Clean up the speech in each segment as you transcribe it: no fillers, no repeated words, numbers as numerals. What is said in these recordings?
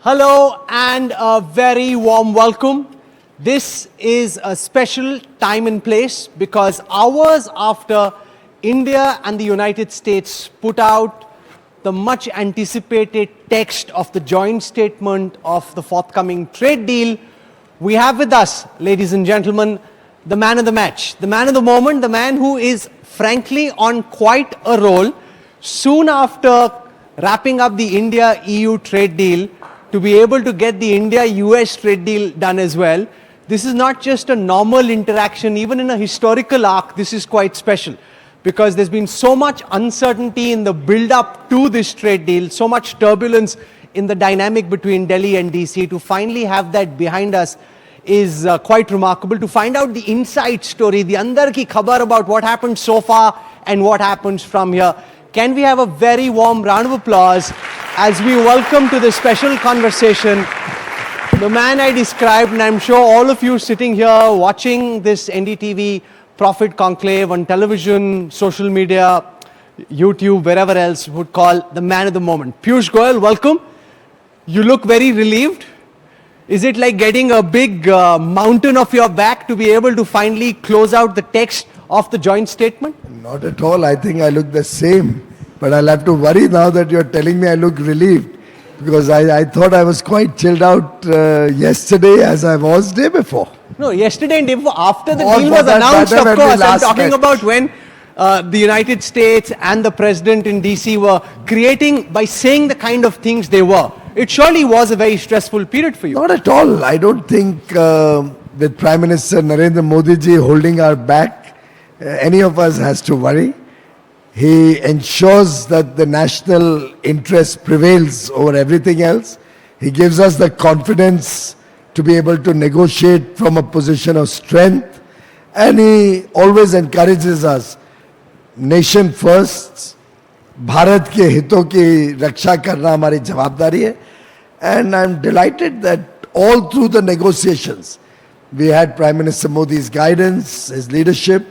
Hello and a very warm welcome. This is a special time and place because hours after India and the United States put out the much anticipated text of the joint statement of the forthcoming trade deal, we have with us, ladies and gentlemen, the man of the match, the man of the moment, the man who is frankly on quite a roll. Soon after wrapping up the India-EU trade deal, to be able to get the India-US trade deal done as well. This is not just a normal interaction, even in a historical arc, this is quite special. Because there's been so much uncertainty in the build-up to this trade deal, so much turbulence in the dynamic between Delhi and DC. To finally have that behind us is quite remarkable. To find out the inside story, the andar ki khabar about what happened so far and what happens from here. Can we have a very warm round of applause as we welcome to this special conversation the man I described, and I'm sure all of you sitting here watching this NDTV Profit Conclave on television, social media, YouTube, wherever else, would call the man of the moment. Piyush Goyal, welcome. You look very relieved. Is it like getting a big mountain off your back to be able to finally close out the text of the joint statement? Not at all. I think I look the same. But I'll have to worry now that you're telling me I look relieved. Because I thought I was quite chilled out yesterday as I was day before. No, yesterday and day before, after the deal was announced, of course. I'm talking about when the United States and the president in DC were creating, by saying the kind of things they were. It surely was a very stressful period for you. Not at all. I don't think with Prime Minister Narendra Modi ji holding our back, any of us has to worry. He ensures that the national interest prevails over everything else. He gives us the confidence to be able to negotiate from a position of strength. And he always encourages us, nation first, Bharat ke hiton ki raksha karna hamari jawabdari hai. And I'm delighted that all through the negotiations, we had Prime Minister Modi's guidance, his leadership,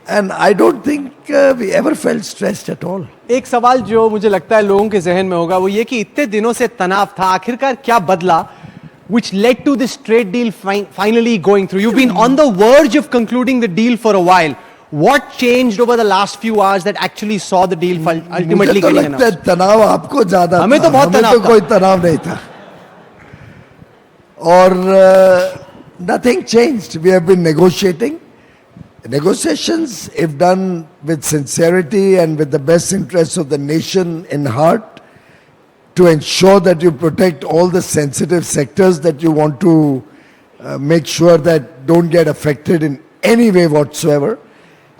and I don't think we ever felt stressed at all. एक सवाल जो मुझे लगता है लोगों के जहन में होगा वो ये कि इतने दिनों से तनाव था, आखिरकार क्या बदला, which led to this trade deal finally going through. You've been on the verge of concluding the deal for a while. What changed over the last few hours that actually saw the deal ultimately getting announced? मुझे तो लगता है तनाव आपको ज़्यादा था, हमें तो बहुत तनाव था, हमें तो कोई तनाव नहीं था. और nothing changed. We have been negotiating. Negotiations, if done with sincerity and with the best interests of the nation in heart, to ensure that you protect all the sensitive sectors that you want to make sure that don't get affected in any way whatsoever,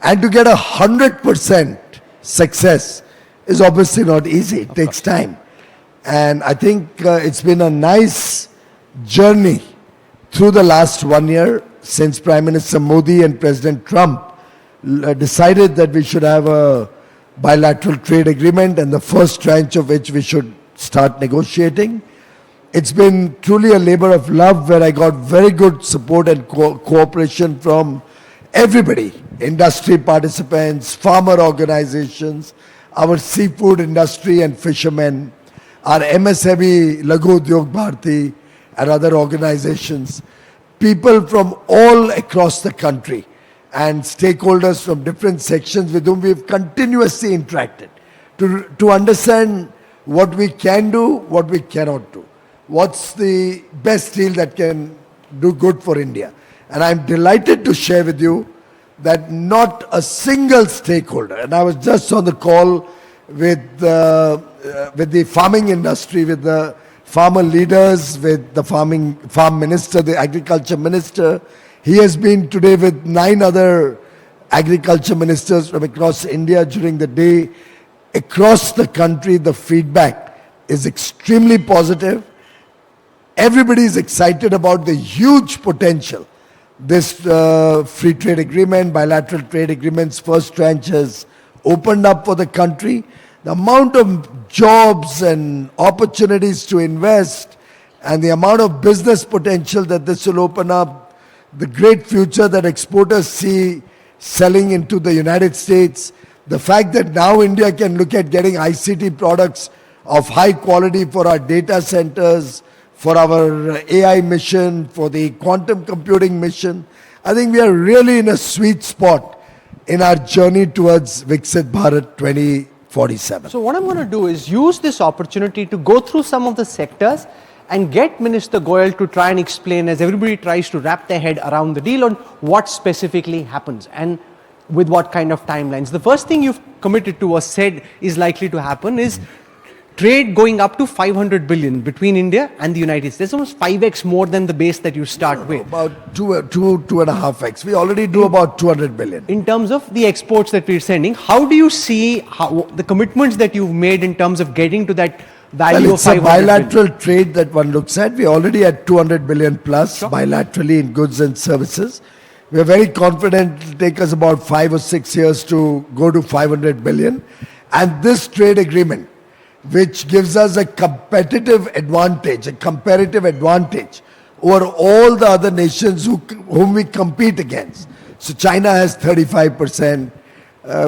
and to get 100% success is obviously not easy. It takes time. And I think it's been a nice journey through the last 1 year since Prime Minister Modi and President Trump decided that we should have a bilateral trade agreement, and the first tranche of which we should start negotiating. It's been truly a labor of love where I got very good support and cooperation from everybody, industry participants, farmer organizations, our seafood industry and fishermen, our MSME, Laghu Udyog Bharati and other organizations, people from all across the country and stakeholders from different sections with whom we've continuously interacted to understand what we can do, what we cannot do. What's the best deal that can do good for India? And I'm delighted to share with you that not a single stakeholder, and I was just on the call with the farming industry, with the farmer leaders, with the farm minister, the agriculture minister. He has been today with 9 other agriculture ministers from across India during the day. Across the country, the feedback is extremely positive. Everybody is excited about the huge potential this free trade agreement, bilateral trade agreements, first tranche has opened up for the country. The amount of jobs and opportunities to invest and the amount of business potential that this will open up, the great future that exporters see selling into the United States, the fact that now India can look at getting ICT products of high quality for our data centers, for our AI mission, for the quantum computing mission. I think we are really in a sweet spot in our journey towards Viksit Bharat 2047. So what I'm going to do is use this opportunity to go through some of the sectors and get Minister Goyal to try and explain, as everybody tries to wrap their head around the deal, on what specifically happens and with what kind of timelines. The first thing you've committed to or said is likely to happen is trade going up to 500 billion between India and the United States. Almost 5x more than the base that you start with. About two and a half X. We already do about 200 billion. In terms of the exports that we're sending, how do you see the commitments that you've made in terms of getting to that value of 500 billion? It's a bilateral trade that one looks at. We already at 200 billion plus bilaterally in goods and services. We are very confident it will take us about 5 or 6 years to go to 500 billion. And this trade agreement, which gives us a comparative advantage over all the other nations whom we compete against. So China has 35%,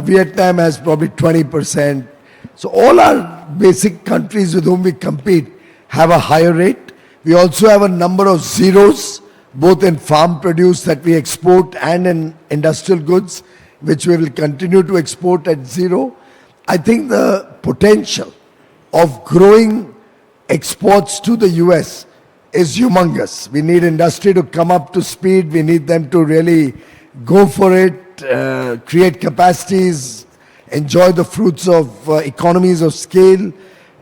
Vietnam has probably 20%. So all our basic countries with whom we compete have a higher rate. We also have a number of zeros, both in farm produce that we export and in industrial goods, which we will continue to export at zero. I think the potential of growing exports to the US is humongous. We need industry to come up to speed. We need them to really go for it, create capacities, enjoy the fruits of economies of scale,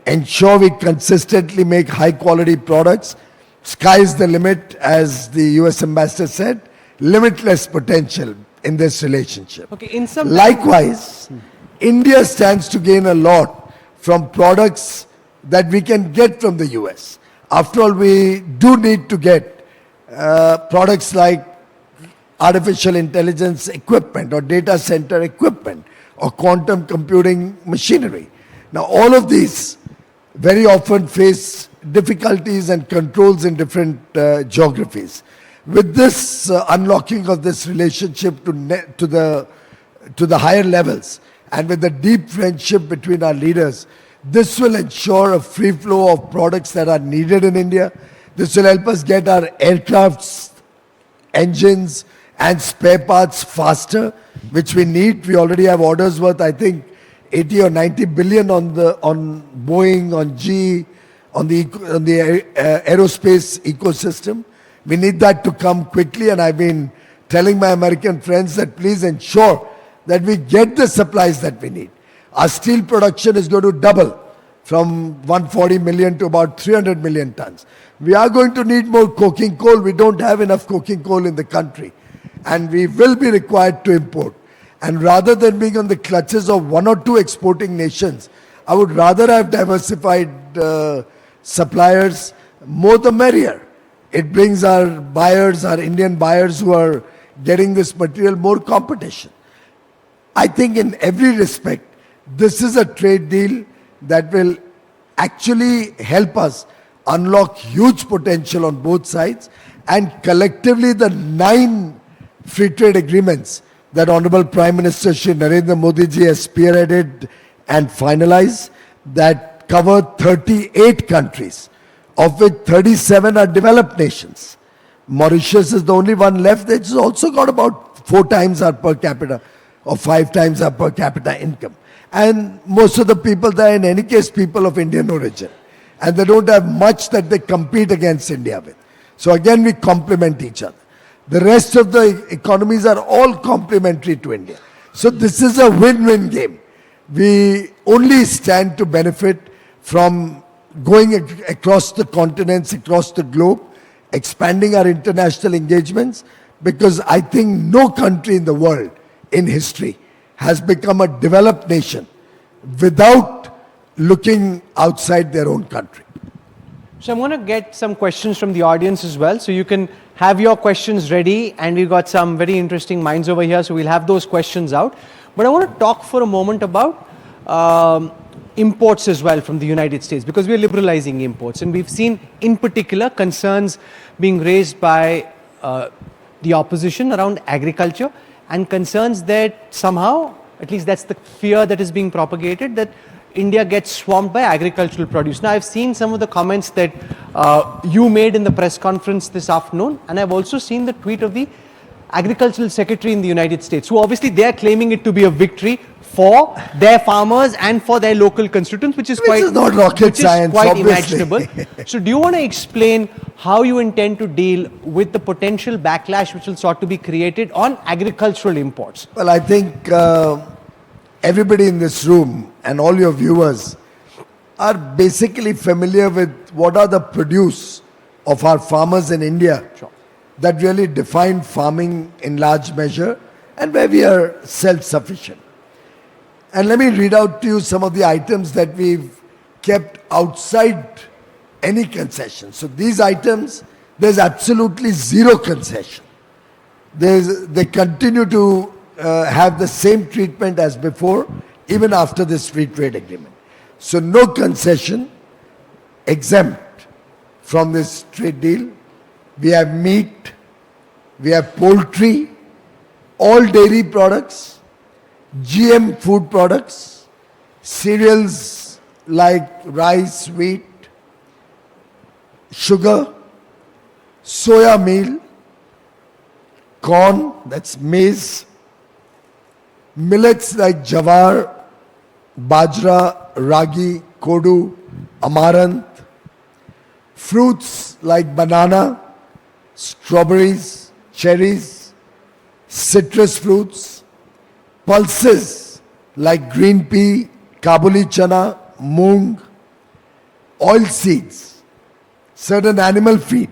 ensure we consistently make high quality products. Sky's the limit, as the US ambassador said, limitless potential in this relationship. Okay, Likewise, India stands to gain a lot from products that we can get from the US. After all, we do need to get products like artificial intelligence equipment or data center equipment or quantum computing machinery. Now, all of these very often face difficulties and controls in different geographies. With this unlocking of this relationship to the higher levels, and with the deep friendship between our leaders, this will ensure a free flow of products that are needed in India. This will help us get our aircrafts, engines, and spare parts faster, which we need. We already have orders worth, I think, 80 or 90 billion on Boeing, on GE, on the aerospace ecosystem. We need that to come quickly, and I've been telling my American friends that please ensure that we get the supplies that we need. Our steel production is going to double from 140 million to about 300 million tons. We are going to need more coking coal. We don't have enough coking coal in the country, and we will be required to import. And rather than being on the clutches of one or two exporting nations, I would rather have diversified suppliers, more the merrier. It brings our buyers, our Indian buyers who are getting this material, more competition. I think in every respect, this is a trade deal that will actually help us unlock huge potential on both sides, and collectively the 9 free trade agreements that Honorable Prime Minister Shri Narendra Modi ji has spearheaded and finalized, that cover 38 countries, of which 37 are developed nations. Mauritius is the only one left that's also got about 4 times our per capita or 5 times our per capita income. And most of the people there, in any case, people of Indian origin. And they don't have much that they compete against India with. So again, we complement each other. The rest of the economies are all complementary to India. So this is a win-win game. We only stand to benefit from going across the continents, across the globe, expanding our international engagements, because I think no country in the world in history has become a developed nation without looking outside their own country. So I'm going to get some questions from the audience as well. So you can have your questions ready, and we've got some very interesting minds over here, so we'll have those questions out. But I want to talk for a moment about imports as well from the United States, because we're liberalizing imports, and we've seen in particular concerns being raised by the opposition around agriculture, and concerns that somehow, at least that's the fear that is being propagated, that India gets swamped by agricultural produce. Now, I've seen some of the comments that you made in the press conference this afternoon, and I've also seen the tweet of the Agricultural Secretary in the United States, who obviously they are claiming it to be a victory for their farmers and for their local constituents, which is not rocket science, quite obviously. imaginable. So do you want to explain how you intend to deal with the potential backlash which will sort to be created on agricultural imports? Well, I think everybody in this room and all your viewers are basically familiar with what are the produce of our farmers in India. Sure. That really define farming in large measure and where we are self-sufficient. And let me read out to you some of the items that we've kept outside any concession. So these items, there's absolutely zero concession. They continue to have the same treatment as before, even after this free trade agreement. So no concession, exempt from this trade deal. We have meat, we have poultry, all dairy products, GM food products, cereals like rice, wheat, sugar, soya meal, corn, that's maize, millets like jawar, bajra, ragi, kodu, amaranth, fruits like banana, strawberries, cherries, citrus fruits, pulses like green pea, Kabuli chana, moong, oil seeds, certain animal feed,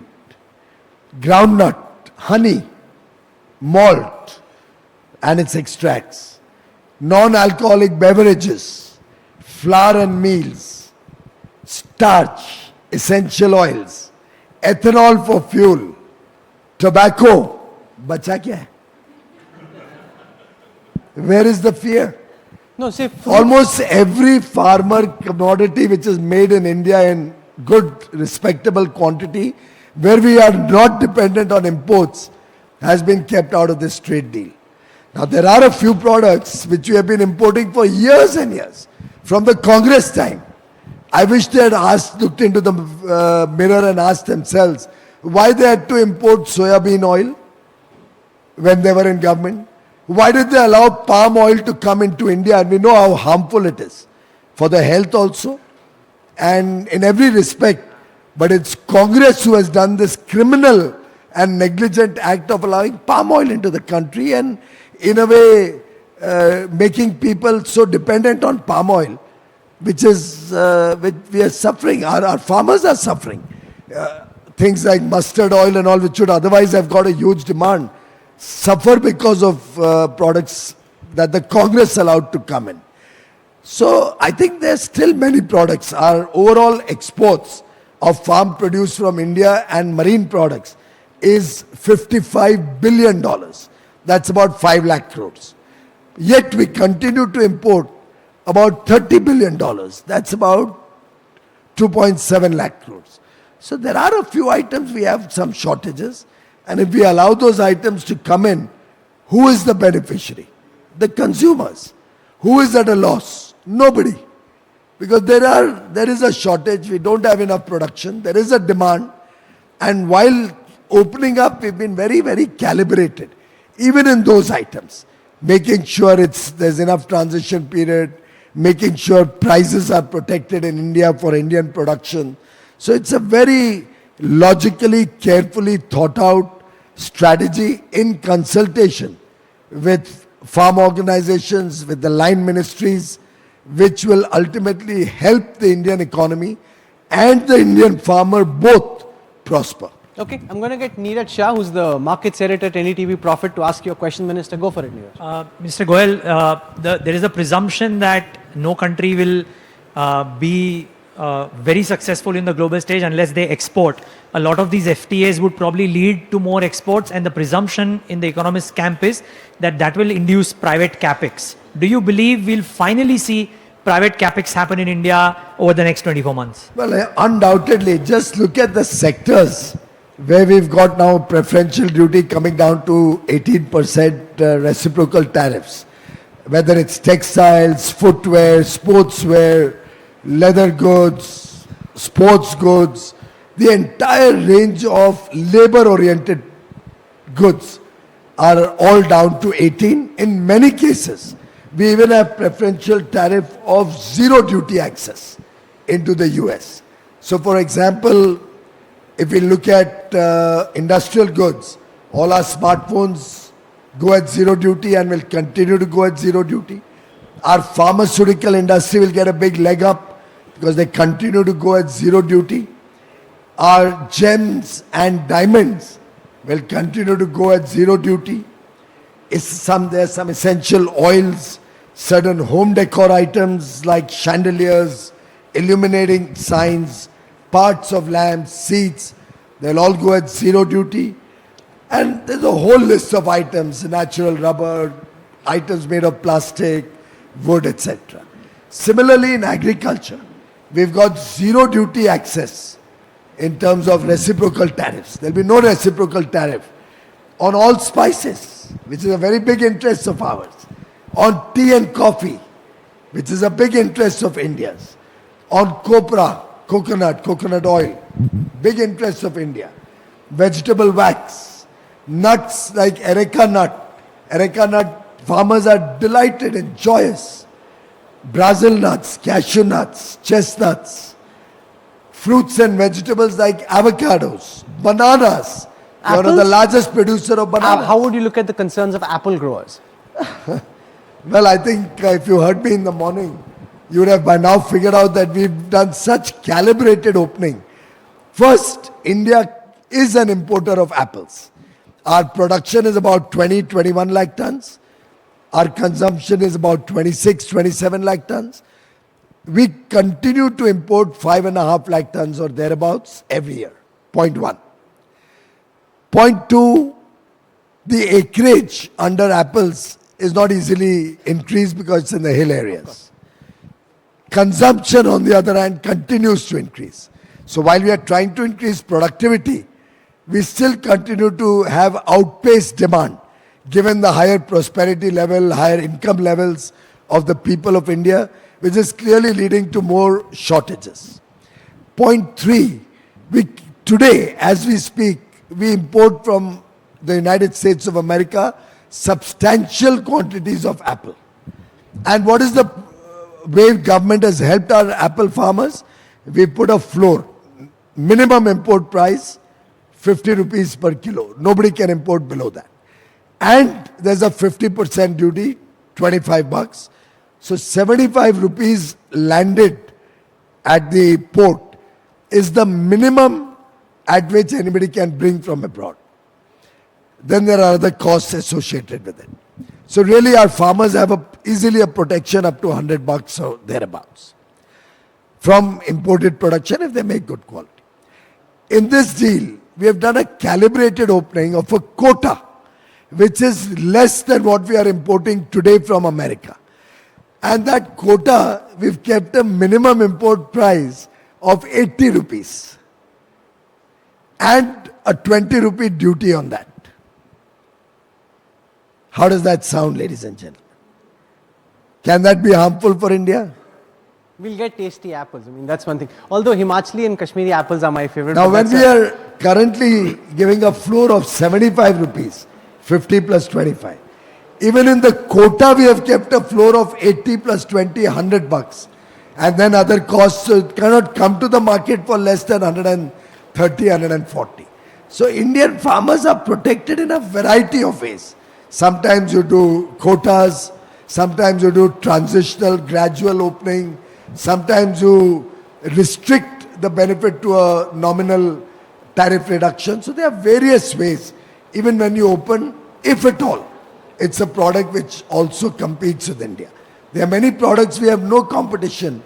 groundnut, honey, malt and its extracts, non-alcoholic beverages, flour and meals, starch, essential oils, ethanol for fuel, tobacco, bacha kya hai? Where is the fear? No, say Almost every farmer commodity which is made in India in good, respectable quantity, where we are not dependent on imports, has been kept out of this trade deal. Now, there are a few products which we have been importing for years and years, from the Congress time. I wish they had looked into the mirror and asked themselves why they had to import soya bean oil when they were in government. Why did they allow palm oil to come into India? And we know how harmful it is for the health also and in every respect. But it's Congress who has done this criminal and negligent act of allowing palm oil into the country and in a way making people so dependent on palm oil, which we are suffering. Our farmers are suffering. Things like mustard oil and all, which should otherwise have got a huge demand, suffer because of products that the Congress allowed to come in. So I think there's still many products. Our overall exports of farm produce from India and marine products is $55 billion. That's about 5 lakh crores. Yet we continue to import about $30 billion. That's about 2.7 lakh crores. So there are a few items we have some shortages. And if we allow those items to come in, who is the beneficiary? The consumers. Who is at a loss? Nobody. Because there is a shortage, we don't have enough production, there is a demand. And while opening up, we've been very, very calibrated, even in those items. Making sure there's enough transition period, making sure prices are protected in India for Indian production. So it's a very logically, carefully thought out strategy in consultation with farm organizations, with the line ministries, which will ultimately help the Indian economy and the Indian farmer both prosper. Okay, I'm going to get Neeraj Shah, who's the markets editor at NDTV Profit, to ask you a question, Minister. Go for it, Neeraj. Mr. Goyal, there is a presumption that no country will be very successful in the global stage unless they export. A lot of these FTAs would probably lead to more exports, and the presumption in the economist camp is that that will induce private capex. Do you believe we'll finally see private capex happen in India over the next 24 months? Well, undoubtedly. Just look at the sectors where we've got now preferential duty coming down to 18% reciprocal tariffs. whether it's textiles, footwear, sportswear, leather goods, sports goods, the entire range of labor-oriented goods are all down to 18. In many cases, we even have preferential tariff of zero duty access into the US. So for example, if we look at industrial goods, all our smartphones go at zero duty and will continue to go at zero duty. Our pharmaceutical industry will get a big leg up because they continue to go at zero duty. Our gems and diamonds will continue to go at zero duty. There's some essential oils, certain home decor items like chandeliers, illuminating signs, parts of lamps, seats, they'll all go at zero duty. And there's a whole list of items, natural rubber, items made of plastic, wood, etc. Similarly, in agriculture, we've got zero duty access in terms of reciprocal tariffs. There'll be no reciprocal tariff on all spices, which is a very big interest of ours. On tea and coffee, which is a big interest of India's. On copra, coconut oil, big interest of India. Vegetable wax, nuts like areca nut. Areca nut farmers are delighted and joyous. Brazil nuts, cashew nuts, chestnuts, fruits and vegetables like avocados, bananas. You're the Apples? largest producer of bananas. How would you look at the concerns of apple growers? Well, I think if you heard me in the morning, you would have by now figured out that we've done such calibrated opening. First, India is an importer of apples. Our production is about 21 lakh tons. Our consumption is about 27 lakh tons. We continue to import 5.5 lakh tons or thereabouts every year. Point one. Point two, the acreage under apples is not easily increased because it's in the hill areas. Consumption, on the other hand, continues to increase. So while we are trying to increase productivity, we still continue to have outpaced demand, given the higher prosperity level, higher income levels of the people of India, which is clearly leading to more shortages. Point three, today, as we speak, we import from the United States of America substantial quantities of apple. And what is the way government has helped our apple farmers? We put a floor, minimum import price, 50 rupees per kilo. Nobody can import below that. And there's a 50% duty, 25 bucks. So 75 rupees landed at the port is the minimum at which anybody can bring from abroad. Then there are other costs associated with it. So really our farmers have easily a protection up to 100 bucks or thereabouts from imported production if they make good quality. In this deal, we have done a calibrated opening of a quota, which is less than what we are importing today from America. And that quota, we've kept a minimum import price of 80 rupees and a 20 rupee duty on that. How does that sound, ladies and gentlemen? Can that be harmful for India? We'll get tasty apples. I mean, that's one thing. Although Himachali and Kashmiri apples are my favorite. Now, but when that's we are currently giving a floor of 75 rupees, 50 plus 25, even in the quota, we have kept a floor of 80 plus 20, 100 bucks. And then other costs, so it cannot come to the market for less than 130, 140. So Indian farmers are protected in a variety of ways. Sometimes you do quotas, sometimes you do transitional, gradual opening, sometimes you restrict the benefit to a nominal tariff reduction. So there are various ways. Even when you open, if at all, it's a product which also competes with India. There are many products we have no competition.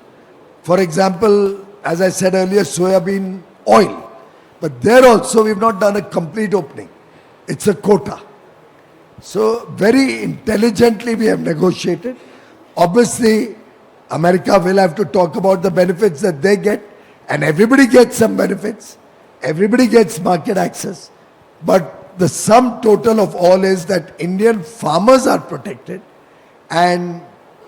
For example, as I said earlier, soybean oil. But there also we've not done a complete opening. It's a quota. So very intelligently we have negotiated. Obviously, America will have to talk about the benefits that they get, and everybody gets some benefits. Everybody gets market access. But the sum total of all is that Indian farmers are protected and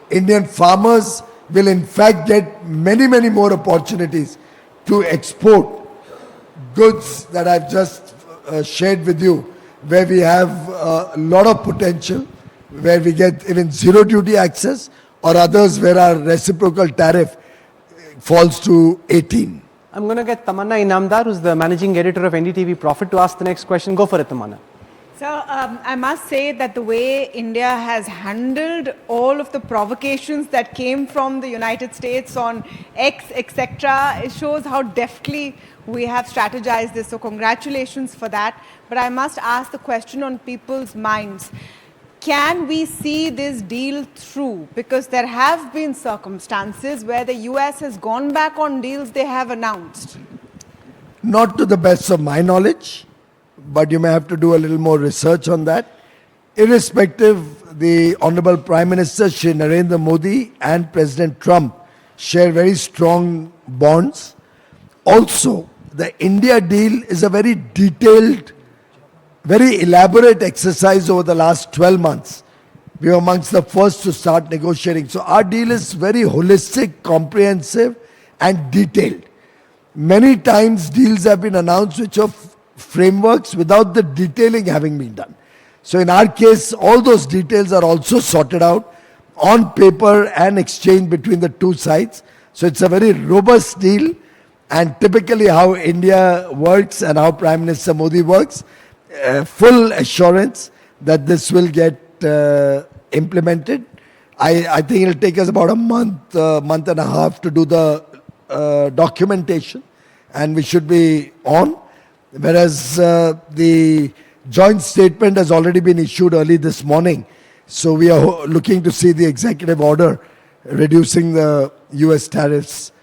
Indian farmers will in fact get many, many more opportunities to export goods that I've just shared with you, where we have a lot of potential, where we get even zero duty access, or others where our reciprocal tariff falls to 18. I'm going to get Tamanna Inamdar, who's the managing editor of NDTV Profit, to ask the next question. Go for it, Tamanna. So I must say that the way India has handled all of the provocations that came from the United States on X, etc., it shows how deftly we have strategized this. So congratulations for that. But I must ask the question on people's minds. Can we see this deal through? Because there have been circumstances where the US has gone back on deals they have announced. Not to the best of my knowledge, but you may have to do a little more research on that. Irrespective, the Honorable Prime Minister Shri Narendra Modi and President Trump share very strong bonds. Also, the India deal is a very detailed, very elaborate exercise over the last 12 months. We were amongst the first to start negotiating. So our deal is very holistic, comprehensive, and detailed. Many times deals have been announced which are frameworks without the detailing having been done. So in our case, all those details are also sorted out on paper and exchanged between the two sides. So it's a very robust deal, and typically how India works and how Prime Minister Modi works, full assurance that this will get implemented. I think it'll take us about a month, month and a half to do the documentation, and we should be on. Whereas the joint statement has already been issued early this morning. So we are looking to see the executive order reducing the US tariffs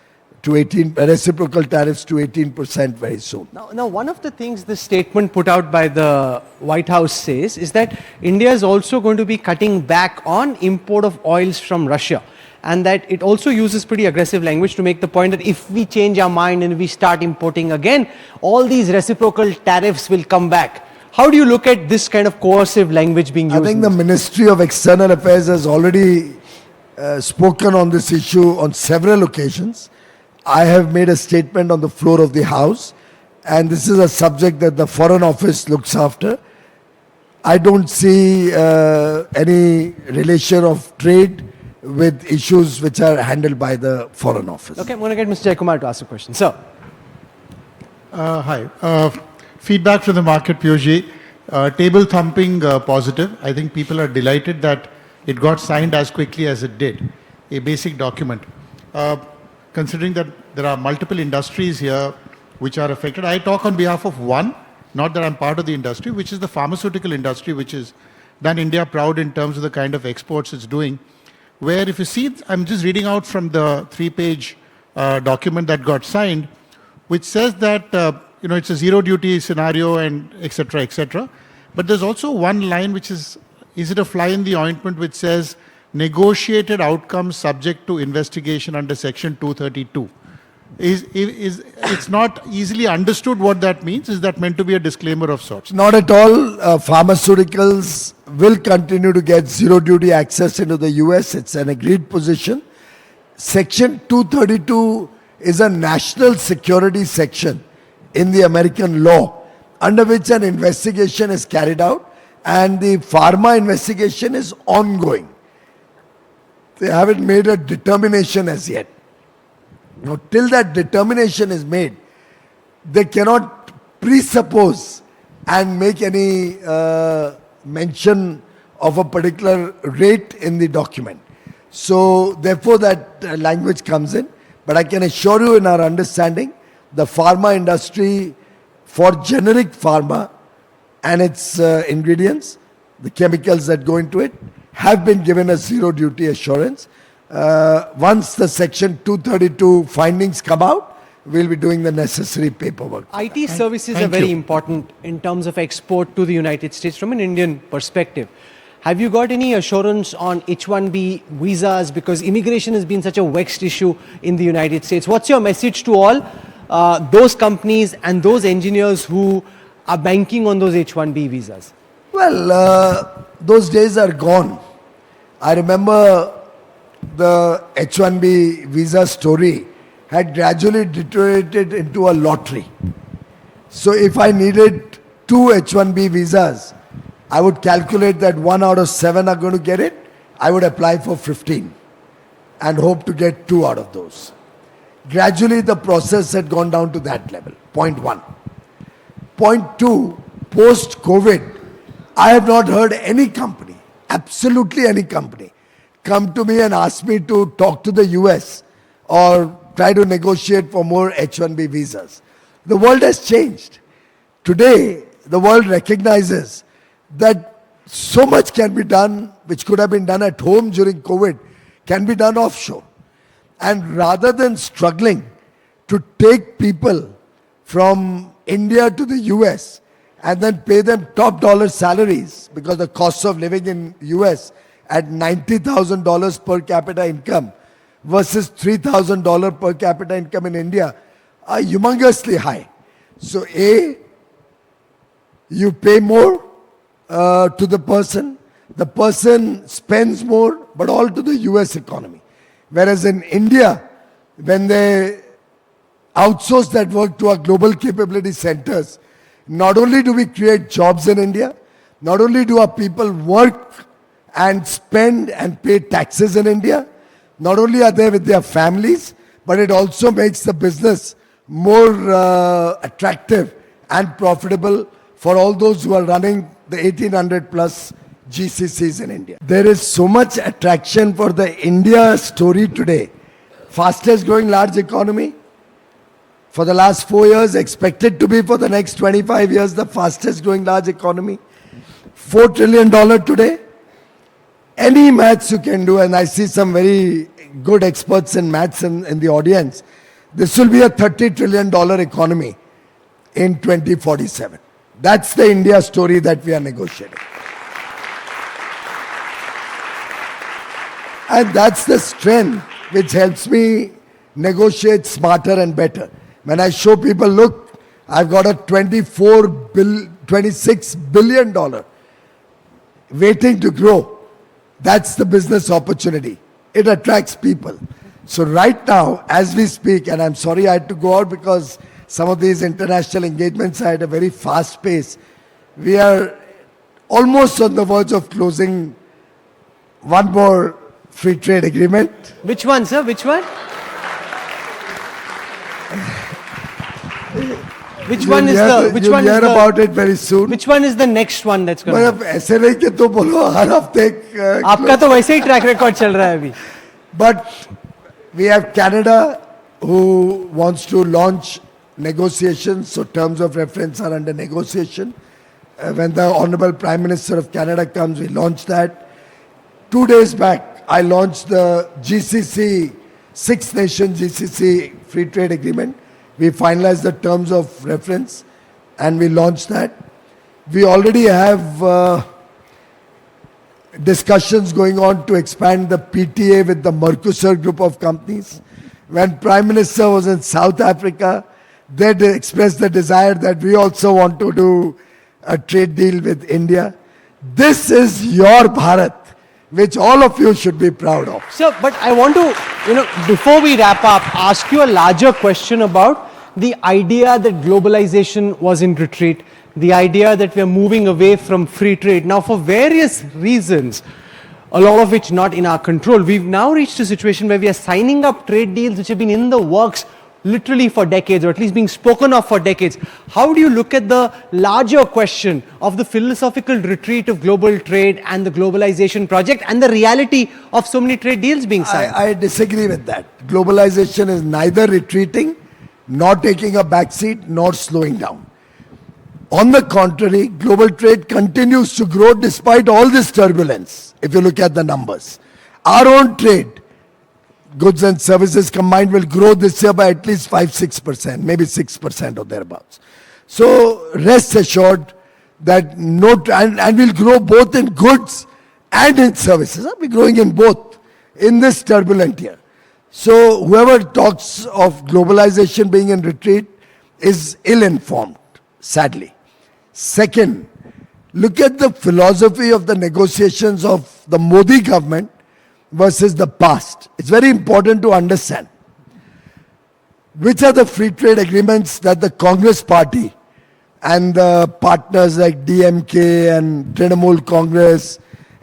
to 18, reciprocal tariffs to 18% very soon. Now, one of the things this statement put out by the White House says is that India is also going to be cutting back on import of oils from Russia. And that it also uses pretty aggressive language to make the point that if we change our mind and we start importing again, all these reciprocal tariffs will come back. How do you look at this kind of coercive language being used? I think the Ministry of External Affairs has already spoken on this issue on several occasions. I have made a statement on the floor of the House, and this is a subject that the Foreign Office looks after. I don't see any relation of trade with issues which are handled by the Foreign Office. Okay, I'm going to get Mr. Jaikumar to ask a question. Sir. Hi. Feedback from the market, Piyush. Table thumping positive. I think people are delighted that it got signed as quickly as it did. A basic document. Considering that there are multiple industries here which are affected, I talk on behalf of one, not that I'm part of the industry, which is the pharmaceutical industry, which has done India proud in terms of the kind of exports it's doing. Where if you see, I'm just reading out from the 3-page document that got signed, which says that it's a zero duty scenario and etc. etc. But there's also one line which is it a fly in the ointment, which says negotiated outcomes subject to investigation under Section 232. It's not easily understood what that means. Is that meant to be a disclaimer of sorts? Not at all. Pharmaceuticals will continue to get zero duty access into the US. It's an agreed position. Section 232 is a national security section in the American law under which an investigation is carried out, and the pharma investigation is ongoing. They haven't made a determination as yet. Now, till that determination is made, they cannot presuppose and make any mention of a particular rate in the document. So, therefore, that language comes in. But I can assure you, in our understanding, the pharma industry, for generic pharma and its ingredients, the chemicals that go into it, have been given a zero duty assurance. Once the Section 232 findings come out, we'll be doing the necessary paperwork. IT services are very important in terms of export to the United States from an Indian perspective. Have you got any assurance on H-1B visas, because immigration has been such a vexed issue in the United States? What's your message to all those companies and those engineers who are banking on those H-1B visas? Well, those days are gone. I remember the H-1B visa story had gradually deteriorated into a lottery. So if I needed 2 H-1B visas, I would calculate that 1 out of 7 are going to get it. I would apply for 15 and hope to get 2 out of those. Gradually, the process had gone down to that level, point 1. Point 2, post-COVID, I have not heard any company, absolutely any company, come to me and ask me to talk to the US or try to negotiate for more H-1B visas. The world has changed. Today, the world recognizes that so much can be done, which could have been done at home during COVID, can be done offshore. And rather than struggling to take people from India to the US and then pay them top dollar salaries, because the cost of living in US at $90,000 per capita income versus $3,000 per capita income in India are humongously high. So A, you pay more to the person spends more, but all to the US economy. Whereas in India, when they outsource that work to our global capability centers, not only do we create jobs in India, not only do our people work and spend and pay taxes in India, not only are they with their families, but it also makes the business more attractive and profitable for all those who are running the 1800 plus GCCs in India. There is so much attraction for the India story today. Fastest growing large economy. For the last 4 years, expected to be for the next 25 years, the fastest growing large economy. $4 trillion today. Any maths you can do, and I see some very good experts in maths in the audience, this will be a $30 trillion economy in 2047. That's the India story that we are negotiating. And that's the strength which helps me negotiate smarter and better. When I show people, look, I've got a $26 billion waiting to grow. That's the business opportunity. It attracts people. So right now, as we speak, and I'm sorry I had to go out because some of these international engagements are at a very fast pace. We are almost on the verge of closing one more free trade agreement. Which one, sir? Which one? Which one is the? Which one You'll is hear the? about it very soon. Which one is the next one that's going to? मतलब ऐसे नहीं कि तो बोलो हर हफ्ते आपका तो वैसे ही ट्रैक रिकॉर्ड चल रहा है अभी. But we have Canada who wants to launch negotiations, so terms of reference are under negotiation. When the Honorable Prime Minister of Canada comes, we launch that. 2 days back, I launched the GCC, 6-nation GCC free trade agreement. We finalized the terms of reference and we launched that. We already have discussions going on to expand the PTA with the Mercosur group of companies. When Prime Minister was in South Africa, they expressed the desire that we also want to do a trade deal with India. This is your Bharat, which all of you should be proud of. Sir, but I want to, before we wrap up, ask you a larger question about the idea that globalization was in retreat, the idea that we are moving away from free trade. Now, for various reasons, a lot of which not in our control, we've now reached a situation where we are signing up trade deals which have been in the works literally for decades, or at least being spoken of for decades. How do you look at the larger question of the philosophical retreat of global trade and the globalization project and the reality of so many trade deals being signed? I disagree with that. Globalization is neither retreating, nor taking a backseat, nor slowing down. On the contrary, global trade continues to grow despite all this turbulence, if you look at the numbers. Our own trade, goods and services combined, will grow this year by at least 5-6%, maybe 6% or thereabouts. So rest assured that and we'll grow both in goods and in services. We're growing in both in this turbulent year. So whoever talks of globalization being in retreat is ill-informed, sadly. Second, look at the philosophy of the negotiations of the Modi government versus the past. It's very important to understand. Which are the free trade agreements that the Congress party and the partners like DMK and Trinamool Congress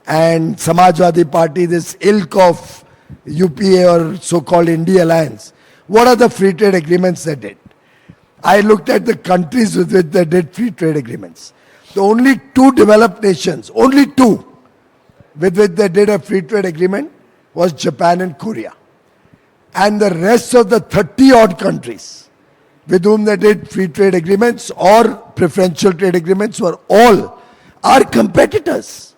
and Samajwadi Party, this ilk of UPA or so-called India Alliance, what are the free trade agreements they did? I looked at the countries with which they did free trade agreements. The only two developed nations, only two, with which they did a free trade agreement was Japan and Korea. And the rest of the 30-odd countries with whom they did free trade agreements or preferential trade agreements were all our competitors,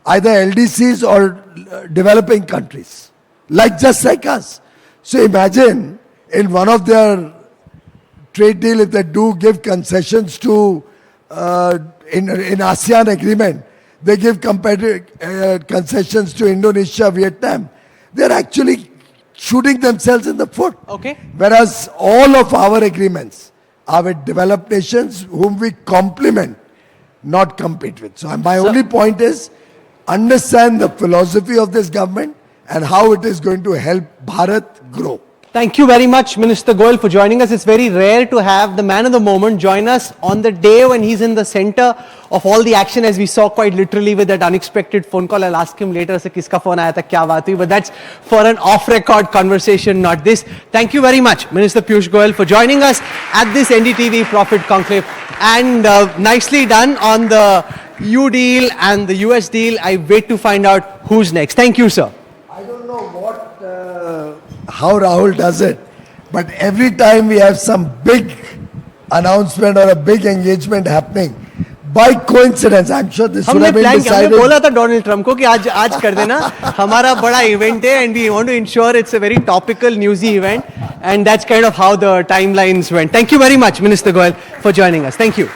either LDCs or developing countries, just like us. So imagine in one of their trade deal, if they do give concessions to, in ASEAN agreement, they give concessions to Indonesia, Vietnam, they're actually shooting themselves in the foot. Okay. Whereas all of our agreements are with developed nations whom we complement, not compete with. So my only point is, understand the philosophy of this government and how it is going to help Bharat grow. Thank you very much, Minister Goyal, for joining us. It's very rare to have the man of the moment join us on the day when he's in the center of all the action, as we saw quite literally with that unexpected phone call. I'll ask him later, kiska phone aaya tha, kya baat hui, but that's for an off-record conversation, not this. Thank you very much, Minister Piyush Goyal, for joining us at this NDTV Profit Conclave. And nicely done on the EU deal and the US deal. I wait to find out who's next. Thank you, sir. I don't know how Rahul does it, but every time we have some big announcement or a big engagement happening, by coincidence, I'm sure this would have been decided. हमने बोला था Donald Trump को कि आज कर देना हमारा बड़ा इवेंट है and we want to ensure it's a very topical newsy event, and that's kind of how the timelines went. Thank you very much, Minister Goyal, for joining us. Thank you.